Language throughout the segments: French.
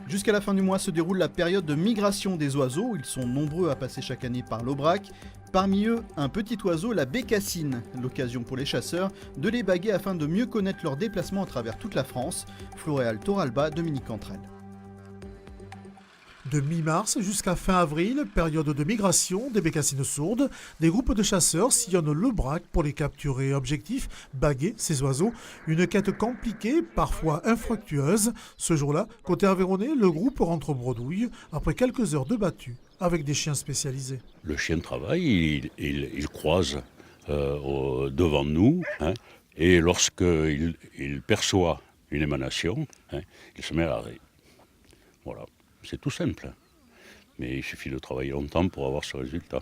Jusqu'à la fin du mois se déroule la période de migration des oiseaux. Ils sont nombreux à passer chaque année par l'Aubrac. Parmi eux, un petit oiseau, la bécassine. L'occasion pour les chasseurs de les baguer afin de mieux connaître leurs déplacements à travers toute la France. Floréal Toralba, Dominique Cantrel. De mi-mars jusqu'à fin avril, période de migration des bécassines sourdes, des groupes de chasseurs sillonnent l'Aubrac pour les capturer. Objectif, baguer ces oiseaux. Une quête compliquée, parfois infructueuse. Ce jour-là, côté Aveyronais, le groupe rentre au bredouille après quelques heures de battue avec des chiens spécialisés. Le chien travaille, il croise devant nous, hein, et lorsqu'il perçoit une émanation, hein, il se met à l'arrêt. Voilà. C'est tout simple, mais il suffit de travailler longtemps pour avoir ce résultat.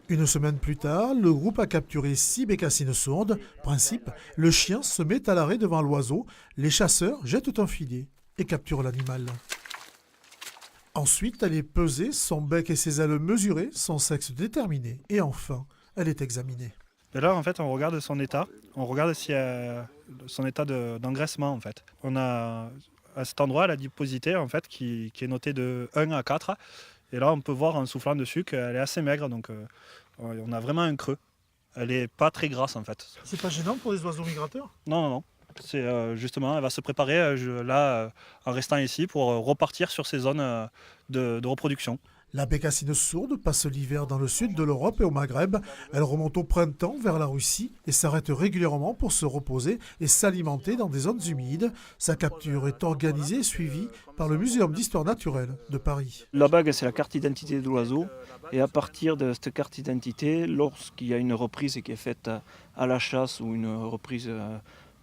Une semaine plus tard, le groupe a capturé 6 bécassines sourdes. Principe, le chien se met à l'arrêt devant l'oiseau, les chasseurs jettent un filet et capturent l'animal. Ensuite, elle est pesée, son bec et ses ailes mesurées, son sexe déterminé, et enfin, elle est examinée. Et là, en fait, on regarde son état, on regarde s'il y a son état d'engraissement, en fait. On a à cet endroit l'adiposité, en fait, qui est notée de 1 à 4. Et là, on peut voir en soufflant dessus qu'elle est assez maigre, donc on a vraiment un creux. Elle n'est pas très grasse, en fait. C'est pas gênant pour les oiseaux migrateurs ? Non, non, non. C'est justement, elle va se préparer en restant ici pour repartir sur ses zones de reproduction. La bécassine sourde passe l'hiver dans le sud de l'Europe et au Maghreb. Elle remonte au printemps vers la Russie et s'arrête régulièrement pour se reposer et s'alimenter dans des zones humides. Sa capture est organisée et suivie par le Muséum d'histoire naturelle de Paris. La bague, c'est la carte d'identité de l'oiseau. Et à partir de cette carte d'identité, lorsqu'il y a une reprise qui est faite à la chasse ou une reprise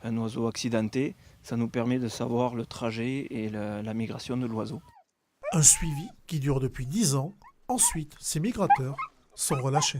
un oiseau accidenté, ça nous permet de savoir le trajet et la migration de l'oiseau. Un suivi qui dure depuis 10 ans. Ensuite, ces migrateurs sont relâchés.